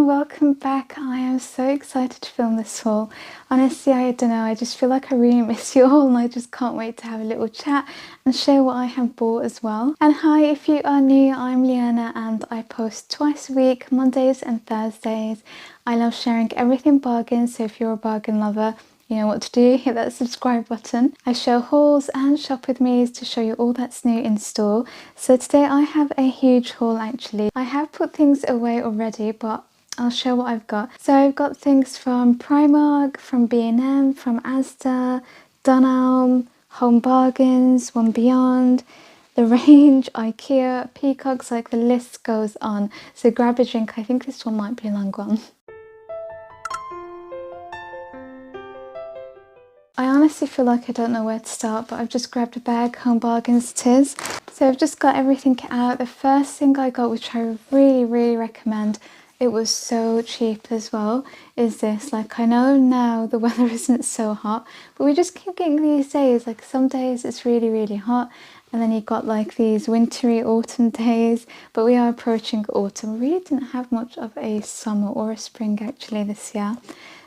and welcome back. I am so excited to film this haul. Honestly, I don't know, I just feel like I really miss you all and I just can't wait to have a little chat and share what I have bought as well. And hi, if you are new, I'm Liyana and I post twice a week, Mondays and Thursdays. I love sharing everything bargain, so if you're a bargain lover, you know what to do, hit that subscribe button. I show hauls and shop with me's to show you all that's new in store. So today I have a huge haul actually. I have put things away already, but I'll show what I've got. So I've got things from Primark, from B&M, from Asda, Dunelm, Home Bargains, One Beyond, The Range, IKEA, Peacocks, like the list goes on. So grab a drink, I think this one might be a long one. I honestly feel like I don't know where to start, but I've just grabbed a bag, Home Bargains it is. So I've just got everything out. The first thing I got, which I really recommend, it was so cheap as well, is this. Like, I know now the weather isn't so hot, but we just keep getting these days, like some days it's really hot, and then you got like these wintry autumn days, but we are approaching autumn. We really didn't have much of a summer or a spring actually this year.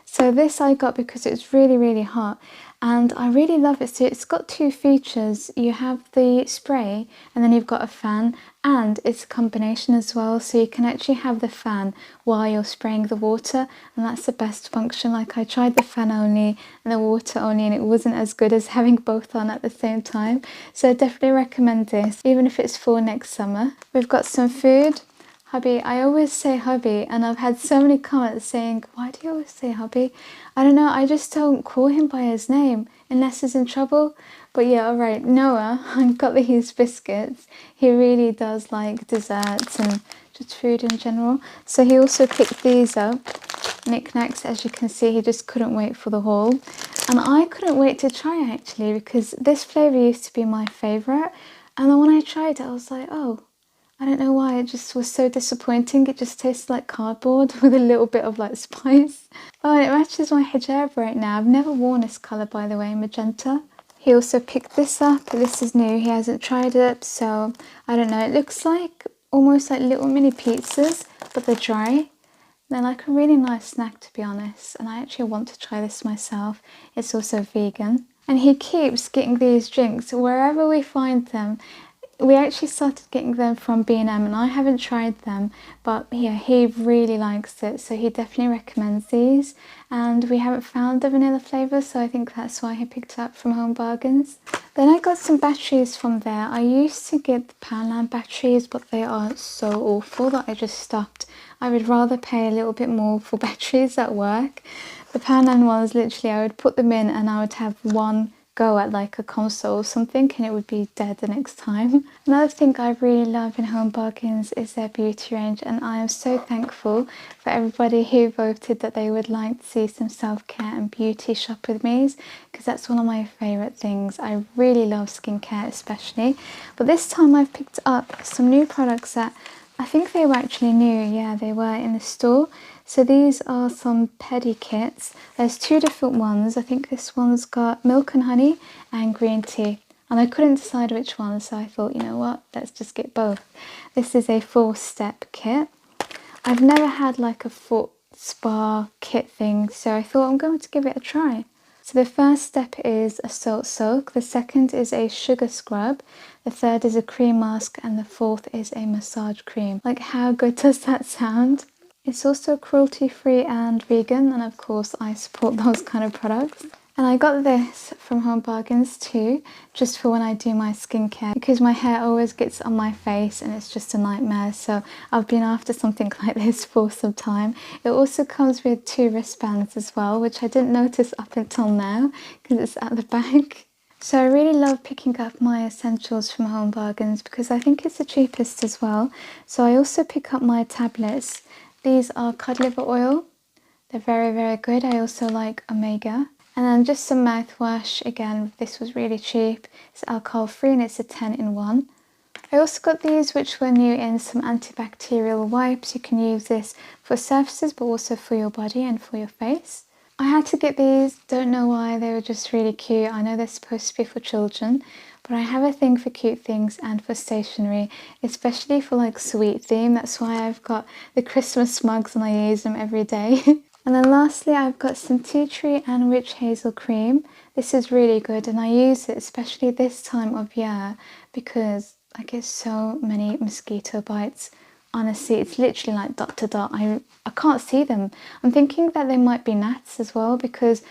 So this I got because it's really hot and I really love it. So it's got two features. You have the spray and then you've got a fan, and it's a combination as well. So you can actually have the fan while you're spraying the water, and that's the best function. Like, I tried the fan only and the water only and it wasn't as good as having both on at the same time. So I definitely recommend this, even if it's for next summer. We've got some food. Hubby, I always say hubby, and I've had so many comments saying, why do you always say hubby? I don't know, I just don't call him by his name unless he's in trouble. But yeah, alright, Noah, I've got these biscuits. He really does like desserts and just food in general. So he also picked these up, knickknacks. As you can see, he just couldn't wait for the haul. And I couldn't wait to try actually, because this flavour used to be my favourite. And then when I tried it, I was like, oh, I don't know why, it just was so disappointing. It just tasted like cardboard with a little bit of like spice. Oh, and it matches my hijab right now. I've never worn this colour, by the way, magenta. He also picked this up. This is new, he hasn't tried it, so I don't know. It looks like almost like little mini pizzas, but they're dry. They're like a really nice snack, to be honest, and I actually want to try this myself. It's also vegan. And he keeps getting these drinks wherever we find them. We actually started getting them from B&M and I haven't tried them, but yeah, he really likes it, so he definitely recommends these. And we haven't found the vanilla flavour, so I think that's why he picked it up from Home Bargains. Then I got some batteries from there. I used to get the Poundland batteries, but they are so awful that I just stopped. I would rather pay a little bit more for batteries at work. The Poundland ones, literally, I would put them in and I would have one go at like a console or something and it would be dead the next time. Another thing I really love in Home Bargains is their beauty range, and I am so thankful for everybody who voted that they would like to see some self-care and beauty shop with me, because that's one of my favourite things. I really love skincare especially, but this time I've picked up some new products that I think they were actually new. Yeah, they were in the store. So these are some pedi kits. There's two different ones. I think this one's got milk and honey and green tea. And I couldn't decide which one, so I thought, you know what, let's just get both. This is a 4-step kit. I've never had like a foot spa kit thing, so I thought I'm going to give it a try. So the first step is a salt soak, the second is a sugar scrub, the third is a cream mask, and the fourth is a massage cream. Like, how good does that sound? It's also cruelty-free and vegan, and of course I support those kind of products. And I got this from Home Bargains too, just for when I do my skincare, because my hair always gets on my face and it's just a nightmare, so I've been after something like this for some time. It also comes with 2 wristbands as well, which I didn't notice up until now because it's at the back. So I really love picking up my essentials from Home Bargains because I think it's the cheapest as well. So I also pick up my tablets. These are cod liver oil. They're very good. I also like omega. And then just some mouthwash. Again, this was really cheap. It's alcohol free and it's a 10-in-1. I also got these, which were new in, some antibacterial wipes. You can use this for surfaces but also for your body and for your face. I had to get these, don't know why, they were just really cute. I know they're supposed to be for children, but I have a thing for cute things and for stationery, especially for like sweet theme. That's why I've got the Christmas mugs and I use them every day. And then lastly, I've got some tea tree and witch hazel cream. This is really good and I use it especially this time of year because I get so many mosquito bites. Honestly, it's literally like dot to dot. I can't see them. I'm thinking that they might be gnats as well because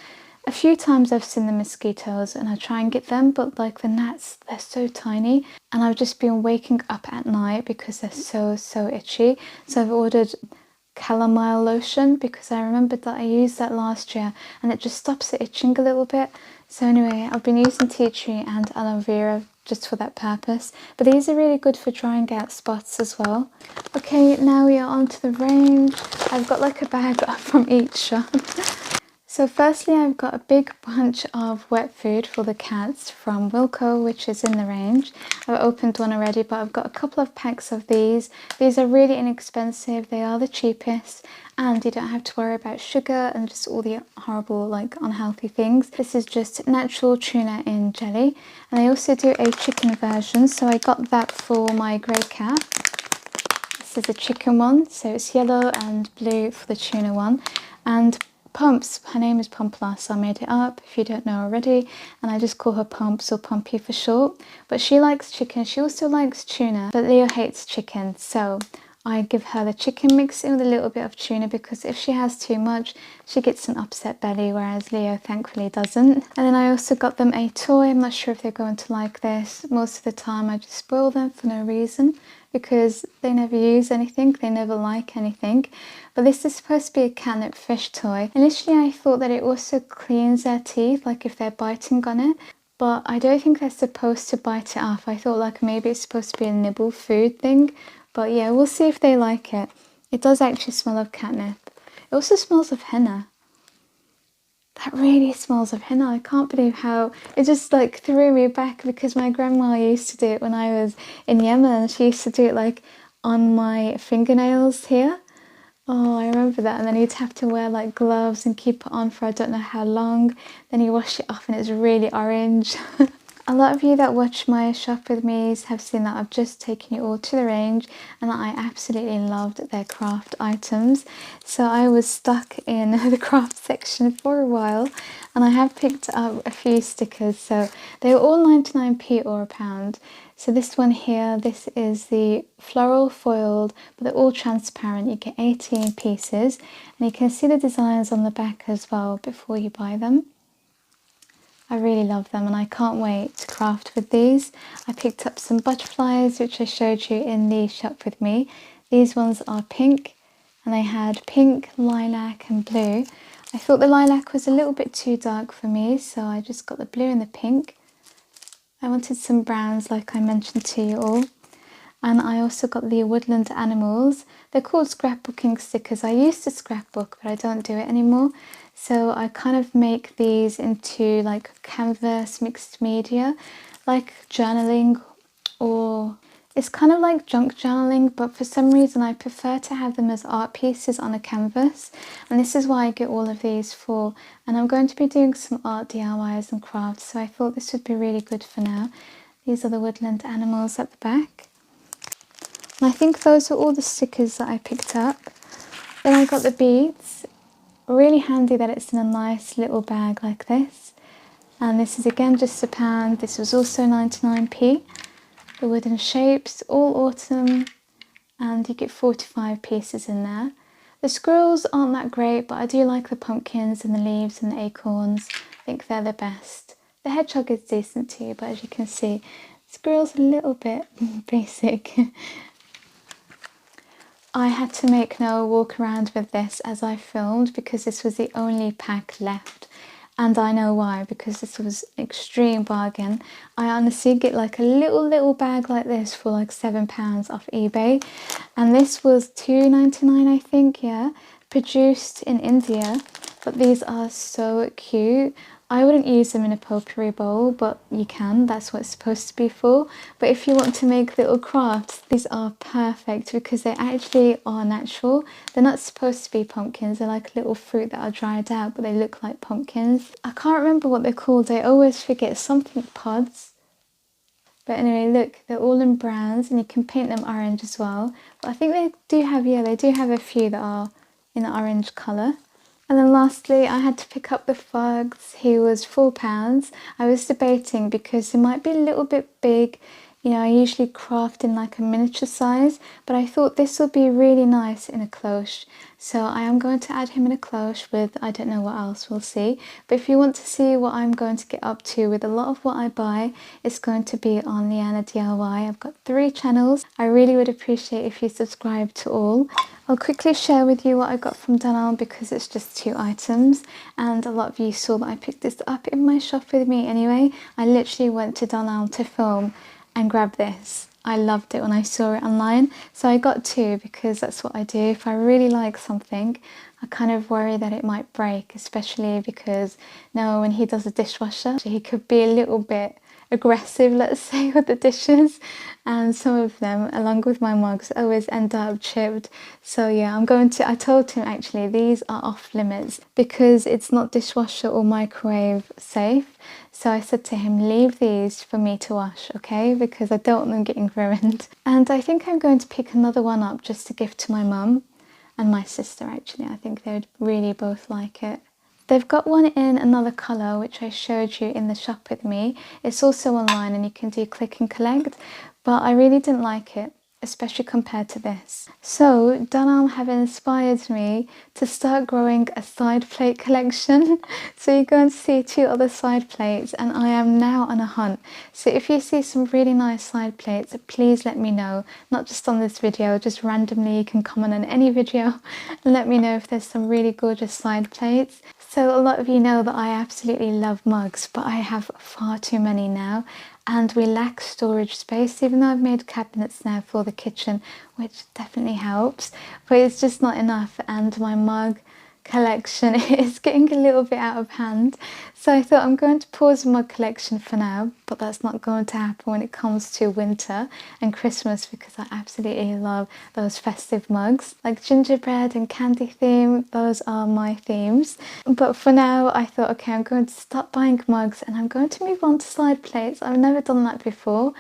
a few times I've seen the mosquitoes and I try and get them, but like the gnats, they're so tiny. And I've just been waking up at night because they're so itchy. So I've ordered chamomile lotion because I remembered that I used that last year and it just stops the itching a little bit. So anyway, I've been using tea tree and aloe vera just for that purpose, but these are really good for drying out spots as well. Okay, now we are onto the range. I've got like a bag from each shop. So firstly, I've got a big bunch of wet food for the cats from Wilko, which is in the range. I've opened one already, but I've got a couple of packs of these. These are really inexpensive, they are the cheapest, and you don't have to worry about sugar and just all the horrible, like, unhealthy things. This is just natural tuna in jelly, and I also do a chicken version, so I got that for my grey cat. This is a chicken one, so it's yellow and blue for the tuna one, and Pumps, her name is Pumplus, I made it up if you don't know already, and I just call her Pumps or Pumpy for short. But she likes chicken, she also likes tuna, but Leo hates chicken, so I give her the chicken mix in with a little bit of tuna because if she has too much, she gets an upset belly, whereas Leo thankfully doesn't. And then I also got them a toy. I'm not sure if they're going to like this. Most of the time I just spoil them for no reason because they never use anything, they never like anything. But this is supposed to be a catnip fish toy. Initially I thought that it also cleans their teeth, like if they're biting on it, but I don't think they're supposed to bite it off. I thought like maybe it's supposed to be a nibble food thing, but yeah, we'll see if they like it. It does actually smell of catnip. It also smells of henna. That really smells of henna. I can't believe how it just like threw me back because my grandma used to do it when I was in Yemen. She used to do it like on my fingernails here. Oh, I remember that. And then you'd have to wear like gloves and keep it on for I don't know how long. Then you wash it off and it's really orange. A lot of you that watch my shop with me have seen that I've just taken you all to the range and I absolutely loved their craft items. So I was stuck in the craft section for a while and I have picked up a few stickers. So they were all 99p or £1. So this one here, this is the floral foiled, but they're all transparent. You get 18 pieces and you can see the designs on the back as well before you buy them. I really love them and I can't wait to craft with these. I picked up some butterflies which I showed you in the shop with me. These ones are pink and they had pink, lilac and blue. I thought the lilac was a little bit too dark for me, so I just got the blue and the pink. I wanted some browns like I mentioned to you all. And I also got the woodland animals. They're called scrapbooking stickers. I used to scrapbook, but I don't do it anymore. So I kind of make these into like canvas mixed media, like journaling, or it's kind of like junk journaling, but for some reason I prefer to have them as art pieces on a canvas. And this is why I get all of these for. And I'm going to be doing some art DIYs and crafts, so I thought this would be really good for now. These are the woodland animals at the back. And I think those are all the stickers that I picked up. Then I got the beads. Really handy that it's in a nice little bag like this. And this is again just £1. This was also 99p. The wooden shapes, all autumn, and you get 45 pieces in there. The squirrels aren't that great, but I do like the pumpkins and the leaves and the acorns. I think they're the best. The hedgehog is decent too, but as you can see, the squirrel's a little bit basic. I had to make Noah walk around with this as I filmed because this was the only pack left. And I know why, because this was an extreme bargain. I honestly get like a little bag like this for like £7 off eBay. And this was £2.99 I think, yeah. Produced in India. But these are so cute. I wouldn't use them in a potpourri bowl, but you can, that's what it's supposed to be for. But if you want to make little crafts, these are perfect because they actually are natural. They're not supposed to be pumpkins, they're like little fruit that are dried out, but they look like pumpkins. I can't remember what they're called, I always forget, something pods. But anyway, look, they're all in browns and you can paint them orange as well. But I think they do have, yeah, they do have a few that are in the orange colour. And then lastly, I had to pick up the frogs. He was £4. I was debating because they might be a little bit big. You know, I usually craft in like a miniature size, but I thought this would be really nice in a cloche. So I am going to add him in a cloche with, I don't know what else, we'll see. But if you want to see what I'm going to get up to with a lot of what I buy, it's going to be on Liyana DIY. I've got 3 channels. I really would appreciate if you subscribe to all. I'll quickly share with you what I got from Dunelm because it's just 2 items and a lot of you saw that I picked this up in my shop with me anyway. I literally went to Dunelm to film and grab this. I loved it when I saw it online, so I got 2 because that's what I do. If I really like something, I kind of worry that it might break, especially because now when he does the dishwasher, he could be a little bit aggressive, let's say, with the dishes, and some of them, along with my mugs, always end up chipped. So yeah, I told him actually these are off limits because it's not dishwasher or microwave safe. So I said to him, leave these for me to wash, okay, because I don't want them getting ruined. And I think I'm going to pick another one up just to give to my mum and my sister actually. I think they would really both like it. They've got one in another colour which I showed you in the shop with me. It's also online and you can do click and collect, but I really didn't like it, especially compared to this. So Dunelm have inspired me to start growing a side plate collection. So you're going to see 2 other side plates and I am now on a hunt. So if you see some really nice side plates, please let me know. Not just on this video, just randomly you can comment on any video and let me know if there's some really gorgeous side plates. So a lot of you know that I absolutely love mugs, but I have far too many now and we lack storage space, even though I've made cabinets now for the kitchen, which definitely helps, but it's just not enough and my mug collection is getting a little bit out of hand. So I thought I'm going to pause mug collection for now, but that's not going to happen when it comes to winter and Christmas because I absolutely love those festive mugs. Like gingerbread and candy theme, those are my themes. But for now I thought, okay, I'm going to stop buying mugs and I'm going to move on to side plates. I've never done that before.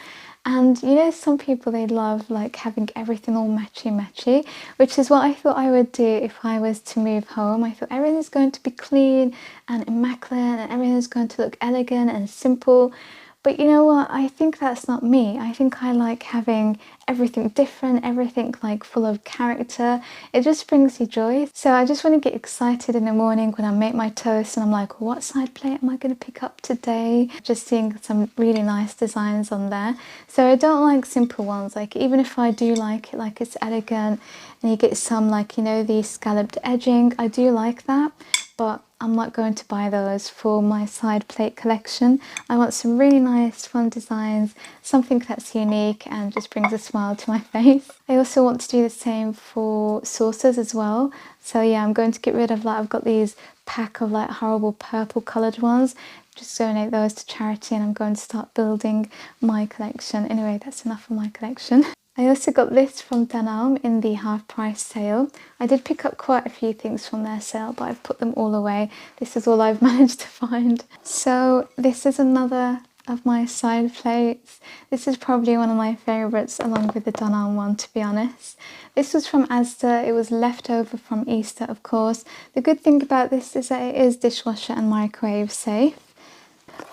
And you know, some people, they love like having everything all matchy, which is what I thought I would do if I was to move home. I thought everything's going to be clean and immaculate and everything's going to look elegant and simple. But you know what, I think that's not me. I think I like having everything different, everything like full of character. It just brings you joy. So I just want to get excited in the morning when I make my toast and I'm like, what side plate am I going to pick up today? Just seeing some really nice designs on there. So I don't like simple ones, like even if I do like it, like it's elegant and you get some like, you know, the scalloped edging, I do like that, but I'm not going to buy those for my side plate collection. I want some really nice fun designs, something that's unique and just brings a smile to my face. I also want to do the same for saucers as well. So yeah, I'm going to get rid of like, I've got these pack of like horrible purple coloured ones. Just donate those to charity and I'm going to start building my collection. Anyway, that's enough of my collection. I also got this from Dunelm in the half price sale. I did pick up quite a few things from their sale, but I've put them all away. This is all I've managed to find. So this is another of my side plates. This is probably one of my favourites along with the Dunelm one, to be honest. This was from Asda. It was left over from Easter, of course. The good thing about this is that it is dishwasher and microwave safe.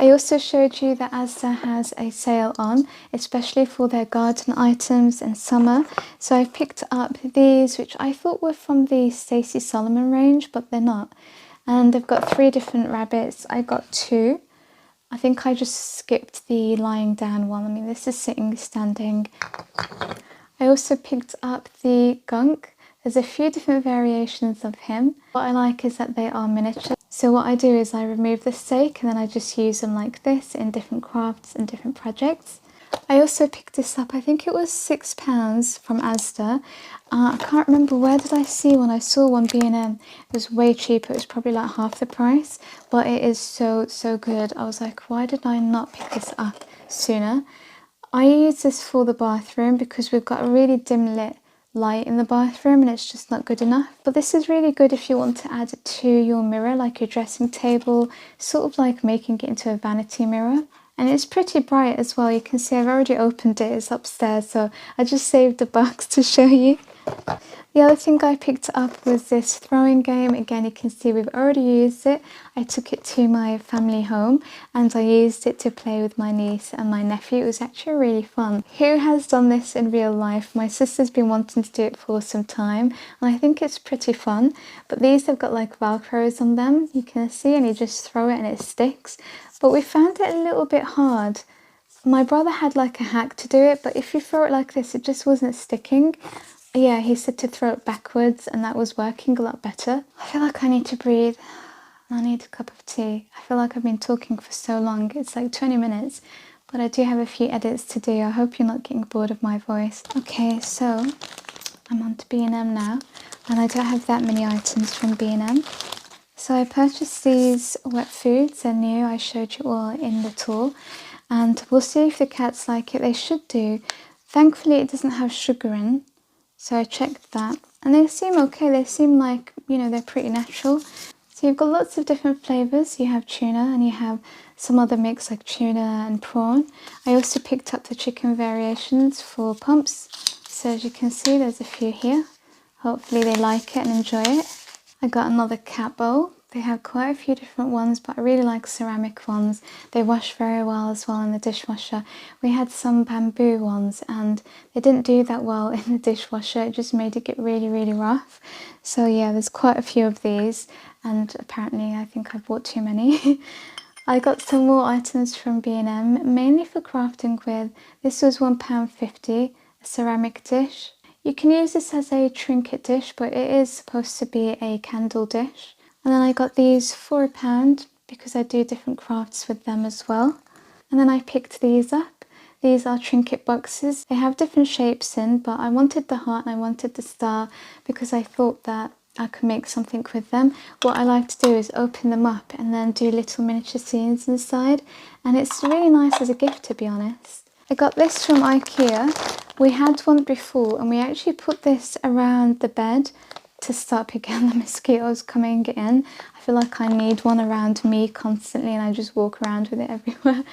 I also showed you that Asda has a sale on, especially for their garden items in summer. So I picked up these, which I thought were from the Stacey Solomon range, but they're not. And they've got 3 different rabbits. I got 2. I think I just skipped the lying down one. I mean, this is sitting, standing. I also picked up the gunk. There's a few different variations of him. What I like is that they are miniature. So what I do is I remove the stake and then I just use them like this in different crafts and different projects. I also picked this up, I think it was £6 from Asda. I can't remember, where did I see one? I saw one B&M. It was way cheaper, it was probably like half the price, but it is so good. I was like, why did I not pick this up sooner? I use this for the bathroom because we've got a really dim lit light in the bathroom and it's just not good enough. But this is really good if you want to add it to your mirror, like your dressing table, sort of like making it into a vanity mirror. And it's pretty bright as well. You can see I've already opened it, it's upstairs, so I just saved the box to show you. The other thing I picked up was this throwing game. Again, you can see we've already used it. I took it to my family home and I used it to play with my niece and my nephew. It was actually really fun. Who has done this in real life? My sister's been wanting to do it for some time and I think it's pretty fun. But these have got like Velcros on them, you can see, and you just throw it and it sticks. But we found it a little bit hard. My brother had like a hack to do it, but if you throw it like this, it just wasn't sticking. Yeah, he said to throw it backwards and that was working a lot better. I feel like I need to breathe. I need a cup of tea. I feel like I've been talking for so long. It's like 20 minutes, but I do have a few edits to do. I hope you're not getting bored of my voice. Okay, so I'm on to B&M now, and I don't have that many items from B&M. So I purchased these wet foods. They're new. I showed you all in the tour, and we'll see if the cats like it. They should do. Thankfully, it doesn't have sugar in. So I checked that and they seem okay. They seem like, you know, they're pretty natural. So you've got lots of different flavours. You have tuna and you have some other mix like tuna and prawn. I also picked up the chicken variations for pumps. So as you can see, there's a few here. Hopefully they like it and enjoy it. I got another cat bowl. They have quite a few different ones, but I really like ceramic ones. They wash very well as well in the dishwasher. We had some bamboo ones and they didn't do that well in the dishwasher. It just made it get really rough. So yeah, there's quite a few of these and apparently I think I bought too many. I got some more items from B&M, mainly for crafting with. This was £1.50, a ceramic dish. You can use this as a trinket dish, but it is supposed to be a candle dish. And then I got these for £1 because I do different crafts with them as well. And then I picked these up. These are trinket boxes. They have different shapes in, but I wanted the heart and I wanted the star because I thought that I could make something with them. What I like to do is open them up and then do little miniature scenes inside. And it's really nice as a gift, to be honest. I got this from IKEA. We had one before and we actually put this around the bed to stop again the mosquitoes coming in. I feel like I need one around me constantly and I just walk around with it everywhere.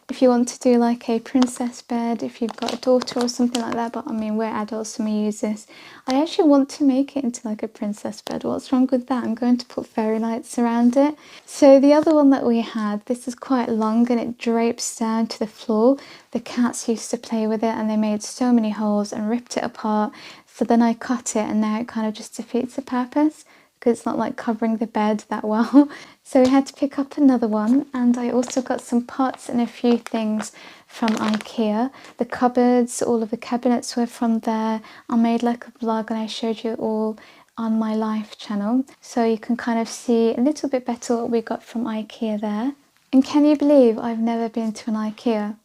If you want to do like a princess bed, if you've got a daughter or something like that, but I mean we're adults and we use this. I actually want to make it into like a princess bed. What's wrong with that? I'm going to put fairy lights around it. So the other one that we had, this is quite long and it drapes down to the floor. The cats used to play with it and they made so many holes and ripped it apart. So then I cut it and now it kind of just defeats the purpose because it's not like covering the bed that well. So we had to pick up another one, and I also got some pots and a few things from IKEA. The cupboards, all of the cabinets were from there. I made like a vlog and I showed you all on my life channel. So you can kind of see a little bit better what we got from IKEA there. And can you believe I've never been to an IKEA?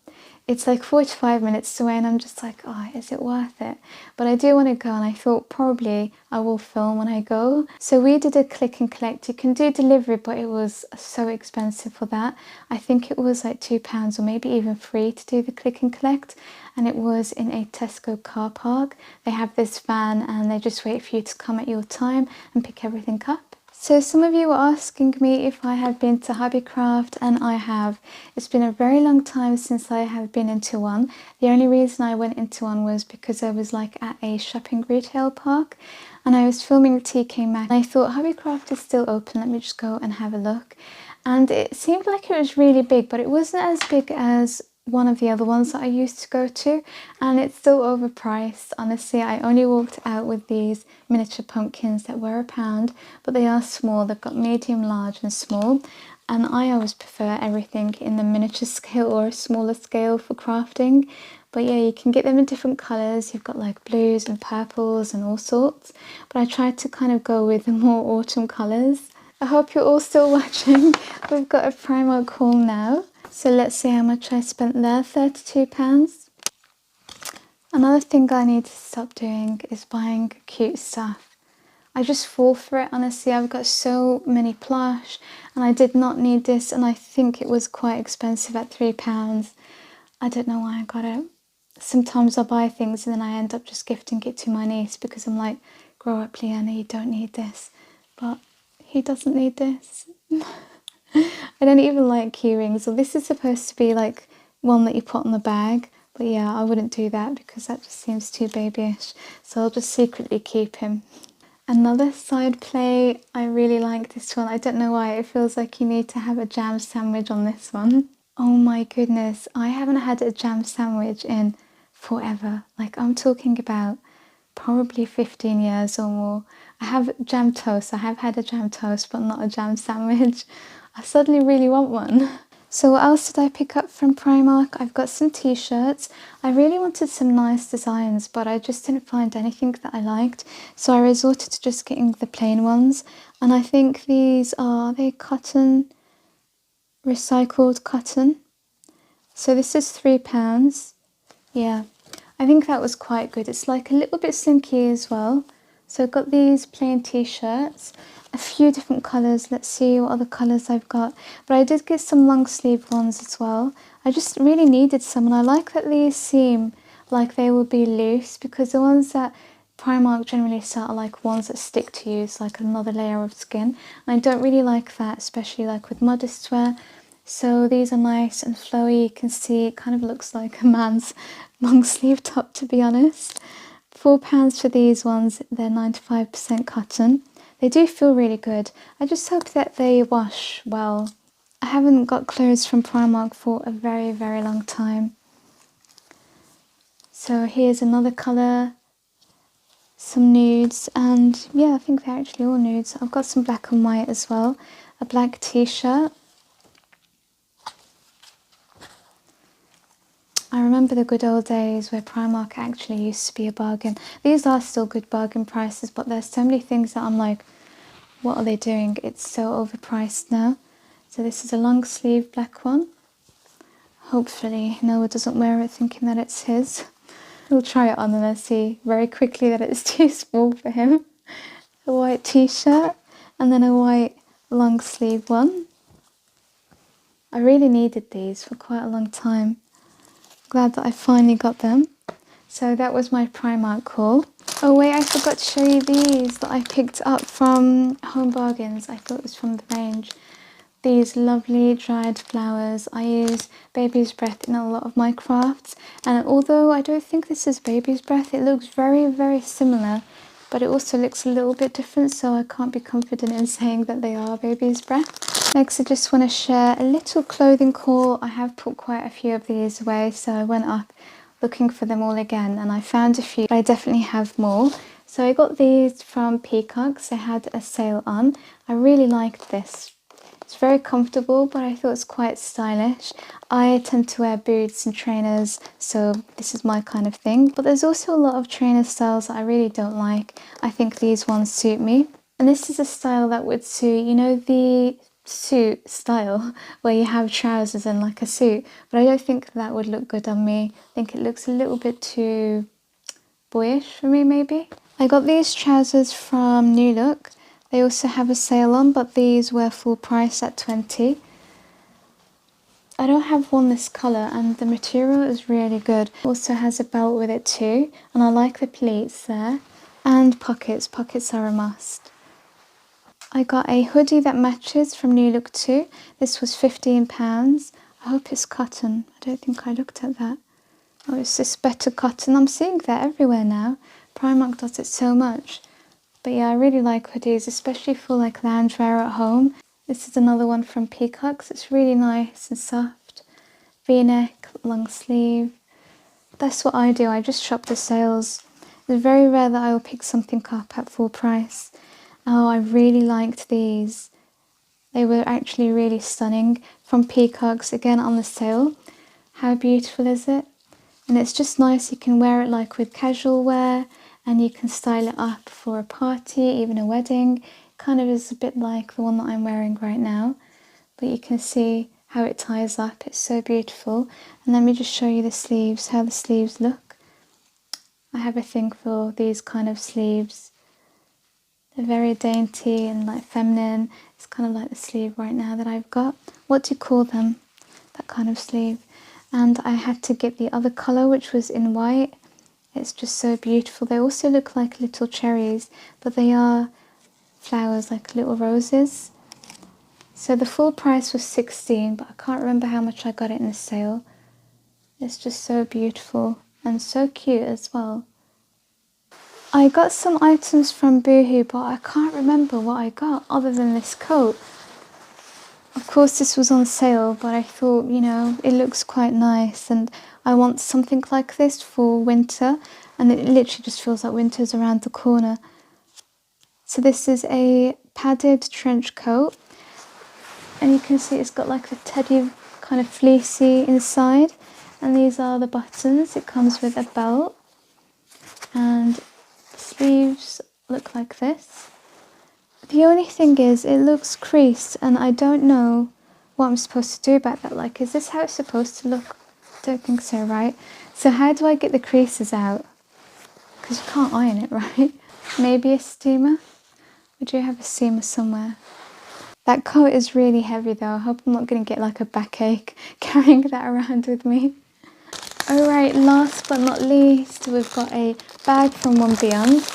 It's like 45 minutes away and I'm just like, oh, is it worth it? But I do want to go and I thought probably I will film when I go. So we did a click and collect. You can do delivery, but it was so expensive for that. I think it was like £2 or maybe even free to do the click and collect. And it was in a Tesco car park. They have this van and they just wait for you to come at your time and pick everything up. So some of you were asking me if I had been to Hobbycraft, and I have. It's been a very long time since I have been into one. The only reason I went into one was because I was like at a shopping retail park and I was filming TK Maxx. I thought Hobbycraft is still open, let me just go and have a look. And it seemed like it was really big, but it wasn't as big as one of the other ones that I used to go to, and it's still overpriced. Honestly, I only walked out with these miniature pumpkins that were £1, but they are small. They've got medium, large and small, and I always prefer everything in the miniature scale or a smaller scale for crafting. But yeah, you can get them in different colours. You've got like blues and purples and all sorts, but I tried to kind of go with the more autumn colours. I hope you're all still watching. We've got a Primark haul now. So let's see how much I spent there, £32. Another thing I need to stop doing is buying cute stuff. I just fall for it, honestly. I've got so many plush and I did not need this, and I think it was quite expensive at £3. I don't know why I got it. Sometimes I'll buy things and then I end up just gifting it to my niece because I'm like, grow up, Liyana, you don't need this. But he doesn't need this. I don't even like key rings. Well, this is supposed to be like one that you put on the bag. But yeah, I wouldn't do that because that just seems too babyish. So I'll just secretly keep him. Another side play, I really like this one. I don't know why, it feels like you need to have a jam sandwich on this one. Oh my goodness, I haven't had a jam sandwich in forever. Like, I'm talking about probably 15 years or more. I have jam toast. I have had a jam toast, but not a jam sandwich. I suddenly really want one. So what else did I pick up from Primark? I've got some t-shirts. I really wanted some nice designs, but I just didn't find anything that I liked. So I resorted to just getting the plain ones. And I think these are they cotton, recycled cotton. So this is £3. Yeah, I think that was quite good. It's like a little bit slinky as well. So I've got these plain t-shirts, a few different colours. Let's see what other colours I've got. But I did get some long sleeve ones as well. I just really needed some, and I like that these seem like they will be loose, because the ones that Primark generally sell are like ones that stick to you. It's like another layer of skin. And I don't really like that, especially like with modest wear. So these are nice and flowy. You can see it kind of looks like a man's long sleeve top, to be honest. £4 for these ones. They're 95% cotton. They do feel really good. I just hope that they wash well. I haven't got clothes from Primark for a very, very long time. So here's another colour, some nudes, and yeah, I think they're actually all nudes. I've got some black and white as well. A black t-shirt. I remember the good old days where Primark actually used to be a bargain. These are still good bargain prices, but there's so many things that I'm like, what are they doing? It's so overpriced now. So this is a long sleeve black one. Hopefully Noah doesn't wear it thinking that it's his. He'll try it on and I see very quickly that it's too small for him. A white t-shirt and then a white long sleeve one. I really needed these for quite a long time. Glad that I finally got them. So that was my Primark haul. Oh wait, I forgot to show you these that I picked up from Home Bargains. I thought it was from the range. These lovely dried flowers. I use baby's breath in a lot of my crafts, and although I don't think this is baby's breath, it looks very, very similar, but it also looks a little bit different, so I can't be confident in saying that they are baby's breath. Next, I just want to share a little clothing haul. I have put quite a few of these away, so I went up looking for them all again and I found a few, but I definitely have more. So I got these from Peacocks. They had a sale on. I really liked this. It's very comfortable, but I thought it's quite stylish. I tend to wear boots and trainers, so this is my kind of thing. But there's also a lot of trainer styles that I really don't like. I think these ones suit me. And this is a style that would suit, you know, the suit style where you have trousers and like a suit. But I don't think that would look good on me. I think it looks a little bit too boyish for me, maybe. I got these trousers from New Look. They also have a sale on, but these were full price at £20. I don't have one this colour, and the material is really good. Also has a belt with it too, and I like the pleats there. And pockets. Pockets are a must. I got a hoodie that matches from New Look too. This was £15. I hope it's cotton. I don't think I looked at that. Oh, it's this better cotton. I'm seeing that everywhere now. Primark does it so much. But yeah, I really like hoodies, especially for like loungewear at home. This is another one from Peacocks. It's really nice and soft. V-neck, long sleeve. That's what I do. I just shop the sales. It's very rare that I will pick something up at full price. Oh, I really liked these. They were actually really stunning. From Peacocks, again on the sale. How beautiful is it? And it's just nice. You can wear it like with casual wear, and you can style it up for a party, even a wedding. Kind of is a bit like the one that I'm wearing right now. But you can see how it ties up. It's so beautiful. And let me just show you the sleeves, how the sleeves look. I have a thing for these kind of sleeves. They're very dainty and like feminine. It's kind of like the sleeve right now that I've got. What do you call them? That kind of sleeve. And I had to get the other colour, which was in white. It's just so beautiful. They also look like little cherries, but they are flowers, like little roses. So the full price was 16, but I can't remember how much I got it in the sale. It's just so beautiful and so cute as well. I got some items from Boohoo, but I can't remember what I got other than this coat. Of course this was on sale, but I thought, you know, it looks quite nice and I want something like this for winter, and it literally just feels like winter's around the corner. So this is a padded trench coat, and you can see it's got like the teddy kind of fleecy inside, and these are the buttons. It comes with a belt, and the sleeves look like this. The only thing is it looks creased, and I don't know what I'm supposed to do about that. Like, is this how it's supposed to look? I don't think so, right? So how do I get the creases out? Because you can't iron it, right? Maybe a steamer? We do have a steamer somewhere. That coat is really heavy though. I hope I'm not going to get like a backache carrying that around with me. Alright, last but not least, we've got a bag from One Beyond,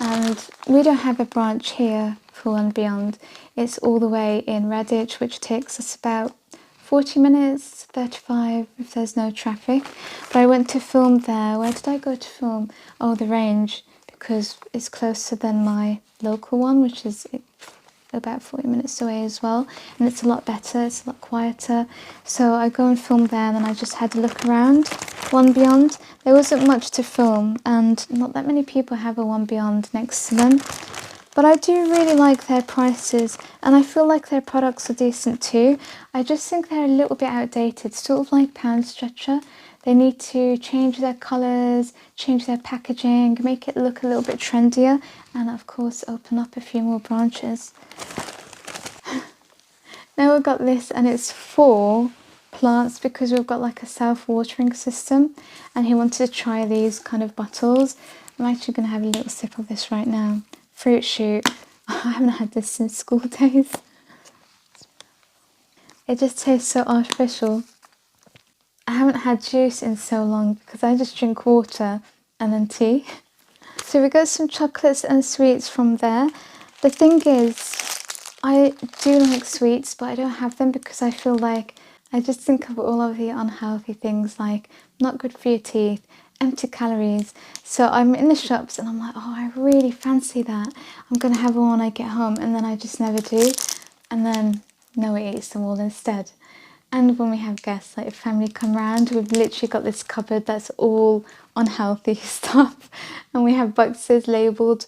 and we don't have a branch here for One Beyond. It's all the way in Redditch, which takes us about 40 minutes, 35 if there's no traffic. But I went to film there. Where did I go to film? Oh, the Range, because it's closer than my local one, which is about 40 minutes away as well, and it's a lot better, it's a lot quieter. So I go and film there, and then I just had a look around One Beyond. There wasn't much to film, and not that many people have a One Beyond next to them, but I do really like their prices, and I feel like their products are decent too. I just think they're a little bit outdated, sort of like Pound Stretcher. They need to change their colours, change their packaging, make it look a little bit trendier, and of course open up a few more branches. Now we've got this, and it's for plants because we've got like a self-watering system, and he wanted to try these kind of bottles. I'm actually going to have a little sip of this right now. Fruit shoot. I haven't had this since school days. It just tastes so artificial. I haven't had juice in so long because I just drink water and then tea. So we got some chocolates and sweets from there. The thing is, I do like sweets, but I don't have them because I feel like I just think of all of the unhealthy things, like not good for your teeth, empty calories. So I'm in the shops and I'm like, oh, I really fancy that. I'm going to have one when I get home, and then I just never do. And then Noah eats them all instead. And when we have guests, like if family come round, we've literally got this cupboard that's all unhealthy stuff. And we have boxes labelled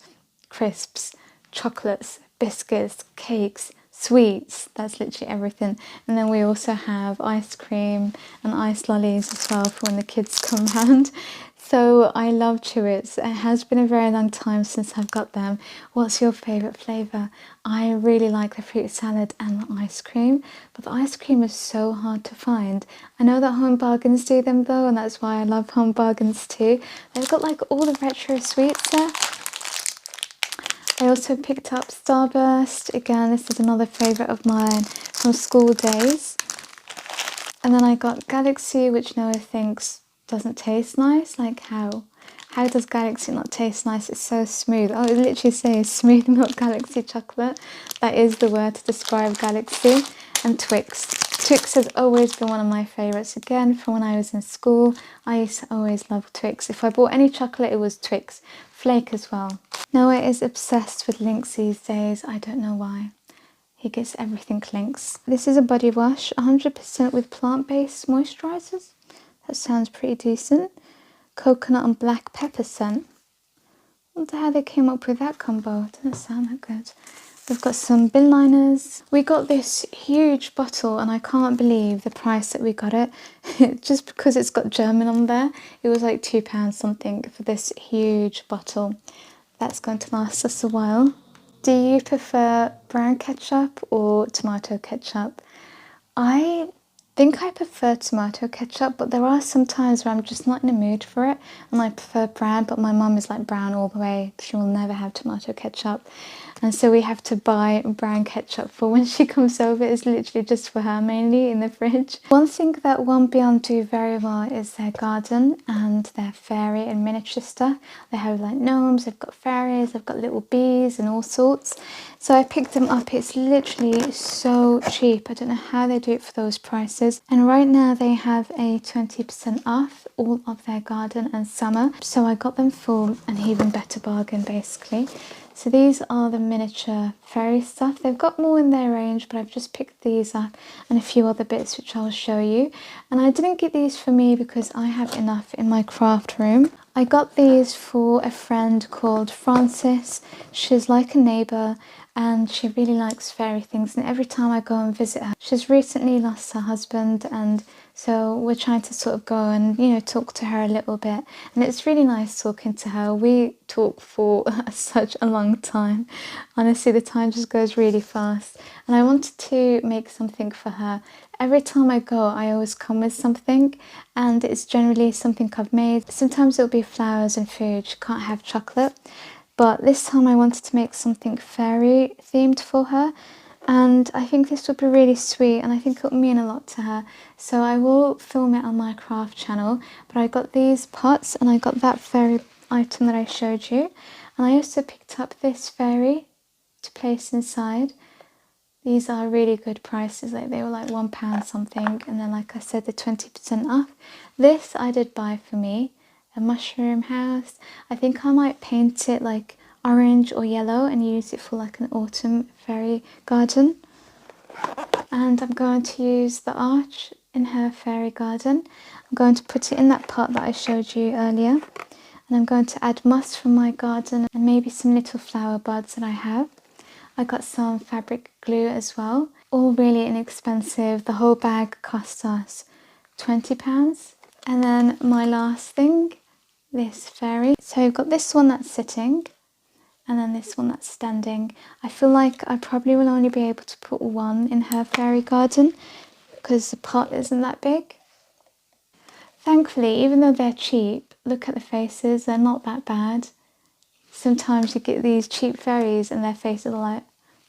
crisps, chocolates, biscuits, cakes, sweets. That's literally everything. And then we also have ice cream and ice lollies as well for when the kids come round. So I love Chewits. It has been a very long time since I've got them. What's your favourite flavour? I really like the fruit salad and the ice cream, but the ice cream is so hard to find. I know that Home Bargains do them though, and that's why I love Home Bargains too. They've got like all the retro sweets there. I also picked up Starburst. Again, this is another favourite of mine from school days. And then I got Galaxy, which Noah thinks doesn't taste nice. Like how does Galaxy not taste nice? It's so smooth. Oh, it literally says smooth milk Galaxy chocolate. That is the word to describe Galaxy. And Twix. Twix has always been one of my favourites. Again, from when I was in school, I used to always love Twix. If I bought any chocolate, it was Twix. Flake as well. Noah is obsessed with Lynx these days. I don't know why. He gets everything Lynx. This is a body wash, 100% with plant-based moisturisers. That sounds pretty decent. Coconut and black pepper scent. I wonder how they came up with that combo. It doesn't sound that good. We've got some bin liners. We got this huge bottle, and I can't believe the price that we got it. Just because it's got German on there. It was like £2 something for this huge bottle. That's going to last us a while. Do you prefer brown ketchup or tomato ketchup? I think I prefer tomato ketchup, but there are some times where I'm just not in the mood for it and I prefer brown, but my mum is like brown all the way. She will never have tomato ketchup. And so we have to buy brown ketchup for when she comes over. It's literally just for her mainly in the fridge. One thing that One Beyond do very well is their garden and their fairy and miniature stuff. They have like gnomes, they've got fairies, they've got little bees and all sorts. So I picked them up. It's literally so cheap. I don't know how they do it for those prices. And right now they have a 20% off all of their garden and summer. So I got them for an even better bargain basically. So these are the miniature fairy stuff. They've got more in their range, but I've just picked these up and a few other bits which I'll show you. And I didn't get these for me because I have enough in my craft room. I got these for a friend called Frances. She's like a neighbour and she really likes fairy things, and every time I go and visit her, she's recently lost her husband, and so we're trying to sort of go and, you know, talk to her a little bit, and it's really nice talking to her. We talk for such a long time. Honestly, the time just goes really fast, and I wanted to make something for her. Every time I go, I always come with something, and it's generally something I've made. Sometimes it'll be flowers and food. She can't have chocolate. But this time I wanted to make something fairy themed for her, and I think this would be really sweet and I think it will mean a lot to her. So I will film it on my craft channel. But I got these pots and I got that fairy item that I showed you, and I also picked up this fairy to place inside. These are really good prices, like they were like £1 something, and then like I said, the 20% off. This I did buy for me, a mushroom house. I think I might paint it like orange or yellow and use it for like an autumn fairy garden. And I'm going to use the arch in her fairy garden. I'm going to put it in that pot that I showed you earlier, and I'm going to add moss from my garden and maybe some little flower buds that I have. I got some fabric glue as well, all really inexpensive. The whole bag cost us £20. And then my last thing, this fairy. So I've got this one that's sitting and then this one that's standing. I feel like I probably will only be able to put one in her fairy garden because the pot isn't that big. Thankfully, even though they're cheap, look at the faces, they're not that bad. Sometimes you get these cheap fairies and their faces are like,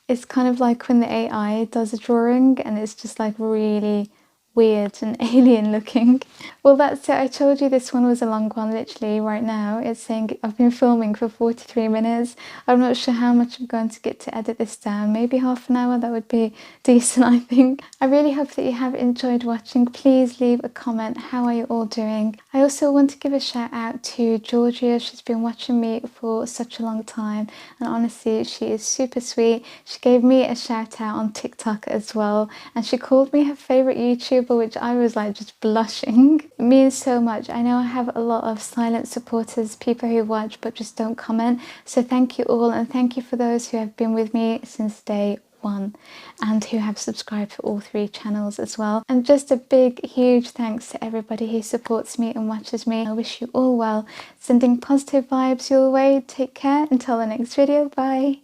it's kind of like when the AI does a drawing and it's just like really weird and alien looking. Well, that's it. I told you this one was a long one. Literally right now it's saying I've been filming for 43 minutes. I'm not sure how much I'm going to get to edit this down. Maybe half an hour, that would be decent, I think. I really hope that you have enjoyed watching. Please leave a comment. How are you all doing? I also want to give a shout out to Georgia. She's been watching me for such a long time, and honestly she is super sweet. She gave me a shout out on TikTok as well, and she called me her favourite YouTuber, which I was like just blushing. It means so much. I know I have a lot of silent supporters, people who watch but just don't comment. So thank you all, and thank you for those who have been with me since day one and who have subscribed to all 3 channels as well. And just a big huge thanks to everybody who supports me and watches me. I wish you all well, sending positive vibes your way. Take care until the next video. Bye.